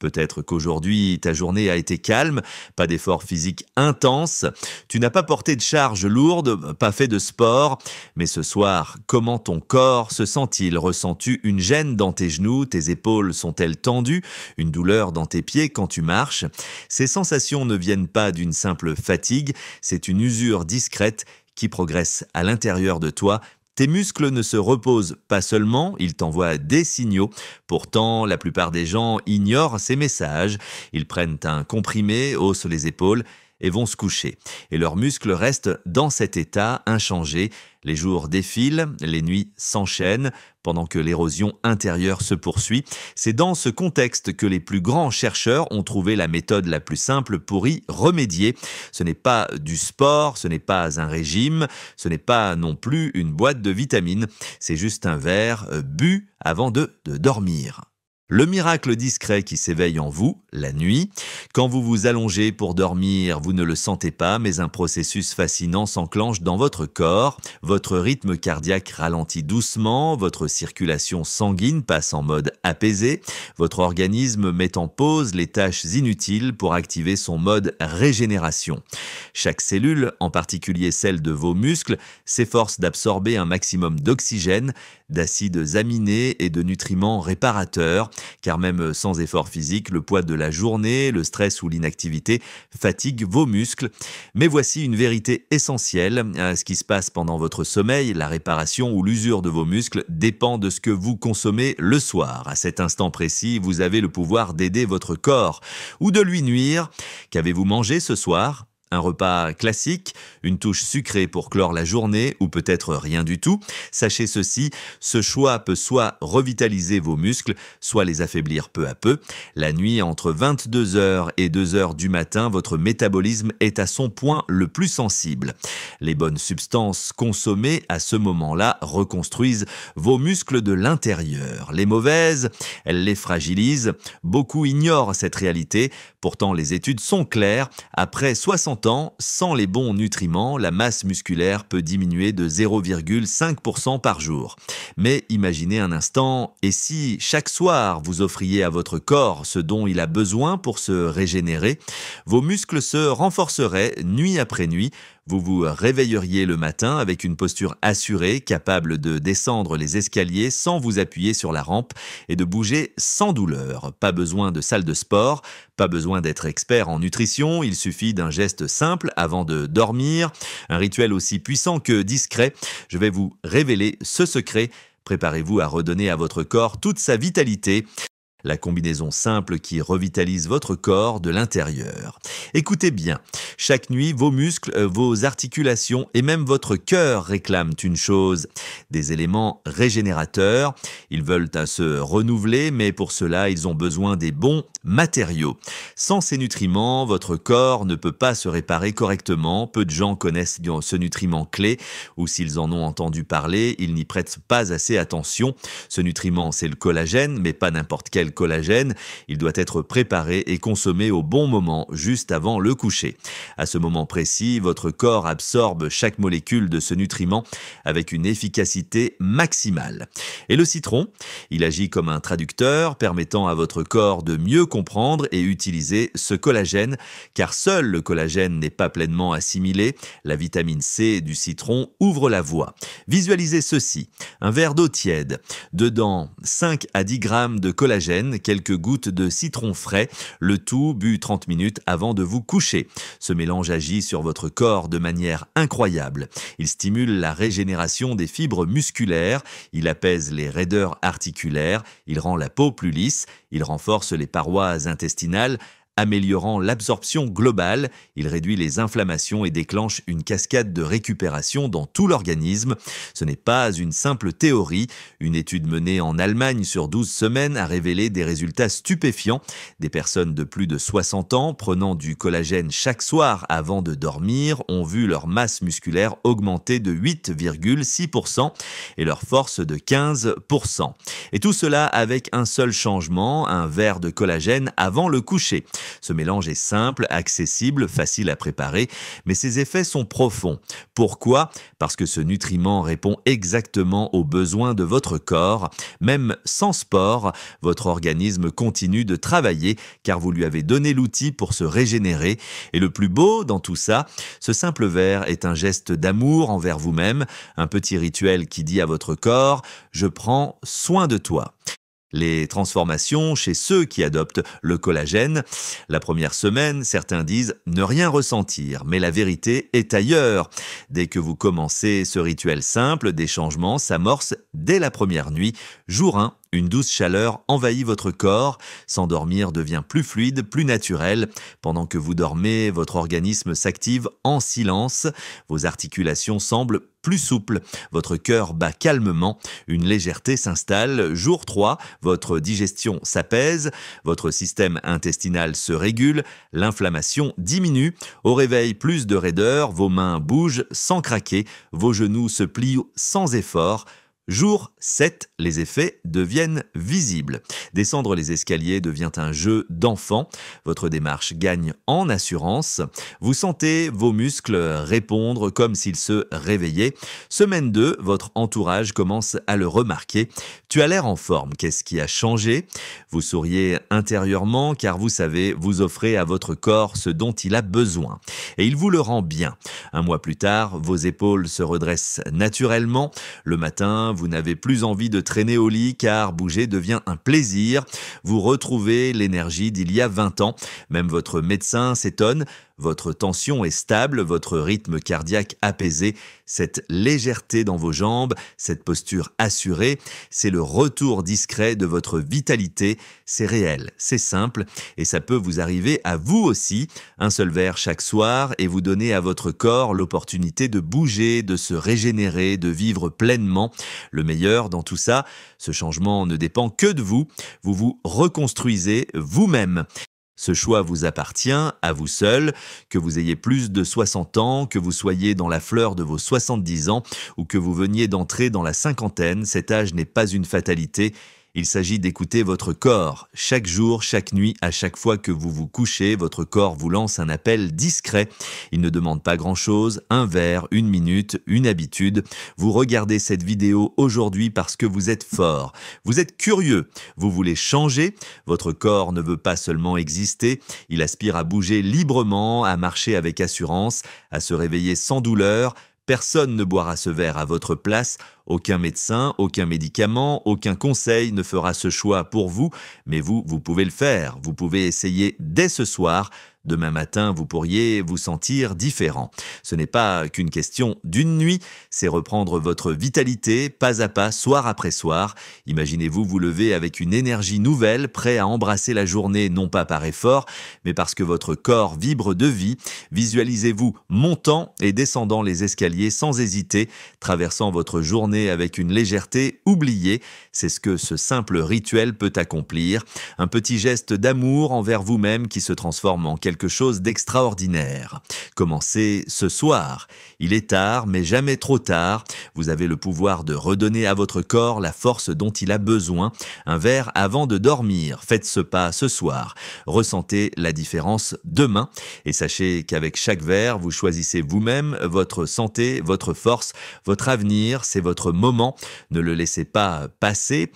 Peut-être qu'aujourd'hui, ta journée a été calme, pas d'effort physique intense, tu n'as pas porté de charge lourde, pas fait de sport, mais ce soir, comment ton corps se sent-il? Ressens-tu une gêne dans tes genoux? Tes épaules sont-elles tendues? Une douleur dans tes pieds quand tu marches? Ces sensations ne viennent pas d'une simple fatigue, c'est une usure discrète qui progresse à l'intérieur de toi. Tes muscles ne se reposent pas seulement, ils t'envoient des signaux. Pourtant, la plupart des gens ignorent ces messages. Ils prennent un comprimé, haussent les épaules et vont se coucher. Et leurs muscles restent dans cet état inchangé. Les jours défilent, les nuits s'enchaînent, pendant que l'érosion intérieure se poursuit. C'est dans ce contexte que les plus grands chercheurs ont trouvé la méthode la plus simple pour y remédier. Ce n'est pas du sport, ce n'est pas un régime, ce n'est pas non plus une boîte de vitamines, c'est juste un verre bu avant de dormir. Le miracle discret qui s'éveille en vous, la nuit. Quand vous vous allongez pour dormir, vous ne le sentez pas, mais un processus fascinant s'enclenche dans votre corps. Votre rythme cardiaque ralentit doucement, votre circulation sanguine passe en mode apaisé, votre organisme met en pause les tâches inutiles pour activer son mode régénération. Chaque cellule, en particulier celle de vos muscles, s'efforce d'absorber un maximum d'oxygène, d'acides aminés et de nutriments réparateurs, car même sans effort physique, le poids de la journée, le stress ou l'inactivité fatiguent vos muscles. Mais voici une vérité essentielle, ce qui se passe pendant votre sommeil, la réparation ou l'usure de vos muscles dépend de ce que vous consommez le soir. À cet instant précis, vous avez le pouvoir d'aider votre corps ou de lui nuire. Qu'avez-vous mangé ce soir ? Un repas classique, une touche sucrée pour clore la journée ou peut-être rien du tout. Sachez ceci, ce choix peut soit revitaliser vos muscles, soit les affaiblir peu à peu. La nuit, entre 22h et 2h du matin, votre métabolisme est à son point le plus sensible. Les bonnes substances consommées à ce moment-là reconstruisent vos muscles de l'intérieur. Les mauvaises, elles les fragilisent. Beaucoup ignorent cette réalité. Pourtant, les études sont claires. Après 60 ans, sans les bons nutriments, la masse musculaire peut diminuer de 0,5% par jour. Mais imaginez un instant, et si chaque soir vous offriez à votre corps ce dont il a besoin pour se régénérer, vos muscles se renforceraient nuit après nuit. Vous vous réveilleriez le matin avec une posture assurée, capable de descendre les escaliers sans vous appuyer sur la rampe et de bouger sans douleur. Pas besoin de salle de sport, pas besoin d'être expert en nutrition, il suffit d'un geste simple avant de dormir, un rituel aussi puissant que discret. Je vais vous révéler ce secret. Préparez-vous à redonner à votre corps toute sa vitalité. La combinaison simple qui revitalise votre corps de l'intérieur. Écoutez bien, chaque nuit, vos muscles, vos articulations et même votre cœur réclament une chose, des éléments régénérateurs. Ils veulent se renouveler, mais pour cela, ils ont besoin des bons matériaux. Sans ces nutriments, votre corps ne peut pas se réparer correctement. Peu de gens connaissent ce nutriment clé, ou s'ils en ont entendu parler, ils n'y prêtent pas assez attention. Ce nutriment, c'est le collagène, mais pas n'importe quel collagène. Il doit être préparé et consommé au bon moment, juste avant le coucher. À ce moment précis, votre corps absorbe chaque molécule de ce nutriment avec une efficacité maximale. Et le citron, il agit comme un traducteur, permettant à votre corps de mieux comprendre et utiliser ce collagène, car seul le collagène n'est pas pleinement assimilé. La vitamine C du citron ouvre la voie. Visualisez ceci, un verre d'eau tiède, dedans 5 à 10 grammes de collagène, quelques gouttes de citron frais, le tout bu 30 minutes avant de vous coucher. Ce mélange agit sur votre corps de manière incroyable. Il stimule la régénération des fibres musculaires, il apaise les raideurs articulaires, il rend la peau plus lisse, il renforce les parois intestinales, améliorant l'absorption globale, il réduit les inflammations et déclenche une cascade de récupération dans tout l'organisme. Ce n'est pas une simple théorie. Une étude menée en Allemagne sur 12 semaines a révélé des résultats stupéfiants. Des personnes de plus de 60 ans prenant du collagène chaque soir avant de dormir ont vu leur masse musculaire augmenter de 8,6% et leur force de 15%. Et tout cela avec un seul changement, un verre de collagène avant le coucher. Ce mélange est simple, accessible, facile à préparer, mais ses effets sont profonds. Pourquoi? Parce que ce nutriment répond exactement aux besoins de votre corps. Même sans sport, votre organisme continue de travailler car vous lui avez donné l'outil pour se régénérer. Et le plus beau dans tout ça, ce simple verre est un geste d'amour envers vous-même, un petit rituel qui dit à votre corps « Je prends soin de toi ». Les transformations chez ceux qui adoptent le collagène. La première semaine, certains disent ne rien ressentir, mais la vérité est ailleurs. Dès que vous commencez ce rituel simple, des changements s'amorcent dès la première nuit. Jour 1, une douce chaleur envahit votre corps. S'endormir devient plus fluide, plus naturel. Pendant que vous dormez, votre organisme s'active en silence. Vos articulations semblent plus souples. Votre cœur bat calmement. Une légèreté s'installe. Jour 3, votre digestion s'apaise. Votre système intestinal se régule. L'inflammation diminue. Au réveil, plus de raideur. Vos mains bougent sans craquer. Vos genoux se plient sans effort. Jour 7, les effets deviennent visibles. Descendre les escaliers devient un jeu d'enfant. Votre démarche gagne en assurance. Vous sentez vos muscles répondre comme s'ils se réveillaient. Semaine 2, votre entourage commence à le remarquer. Tu as l'air en forme. Qu'est-ce qui a changé? Vous souriez intérieurement car vous savez, vous offrez à votre corps ce dont il a besoin. Et il vous le rend bien. Un mois plus tard, vos épaules se redressent naturellement. Le matin, vous n'avez plus envie de traîner au lit car bouger devient un plaisir. Vous retrouvez l'énergie d'il y a 20 ans. Même votre médecin s'étonne. Votre tension est stable, votre rythme cardiaque apaisé, cette légèreté dans vos jambes, cette posture assurée, c'est le retour discret de votre vitalité. C'est réel, c'est simple et ça peut vous arriver à vous aussi. Un seul verre chaque soir et vous donnez à votre corps l'opportunité de bouger, de se régénérer, de vivre pleinement. Le meilleur dans tout ça, ce changement ne dépend que de vous. Vous vous reconstruisez vous-même. Ce choix vous appartient, à vous seul, que vous ayez plus de 60 ans, que vous soyez dans la fleur de vos 70 ans ou que vous veniez d'entrer dans la cinquantaine, cet âge n'est pas une fatalité. Il s'agit d'écouter votre corps. Chaque jour, chaque nuit, à chaque fois que vous vous couchez, votre corps vous lance un appel discret. Il ne demande pas grand-chose, un verre, une minute, une habitude. Vous regardez cette vidéo aujourd'hui parce que vous êtes fort. Vous êtes curieux. Vous voulez changer. Votre corps ne veut pas seulement exister. Il aspire à bouger librement, à marcher avec assurance, à se réveiller sans douleur. Personne ne boira ce verre à votre place, aucun médecin, aucun médicament, aucun conseil ne fera ce choix pour vous, mais vous pouvez le faire, vous pouvez essayer dès ce soir. Demain matin, vous pourriez vous sentir différent. Ce n'est pas qu'une question d'une nuit, c'est reprendre votre vitalité pas à pas, soir après soir. Imaginez-vous vous lever avec une énergie nouvelle, prêt à embrasser la journée non pas par effort, mais parce que votre corps vibre de vie. Visualisez-vous montant et descendant les escaliers sans hésiter, traversant votre journée avec une légèreté oubliée. C'est ce que ce simple rituel peut accomplir. Un petit geste d'amour envers vous-même qui se transforme en quelque chose d'extraordinaire. Commencez ce soir. Il est tard, mais jamais trop tard. Vous avez le pouvoir de redonner à votre corps la force dont il a besoin. Un verre avant de dormir. Faites ce pas ce soir. Ressentez la différence demain. Et sachez qu'avec chaque verre, vous choisissez vous-même votre santé, votre force, votre avenir. C'est votre moment. Ne le laissez pas passer.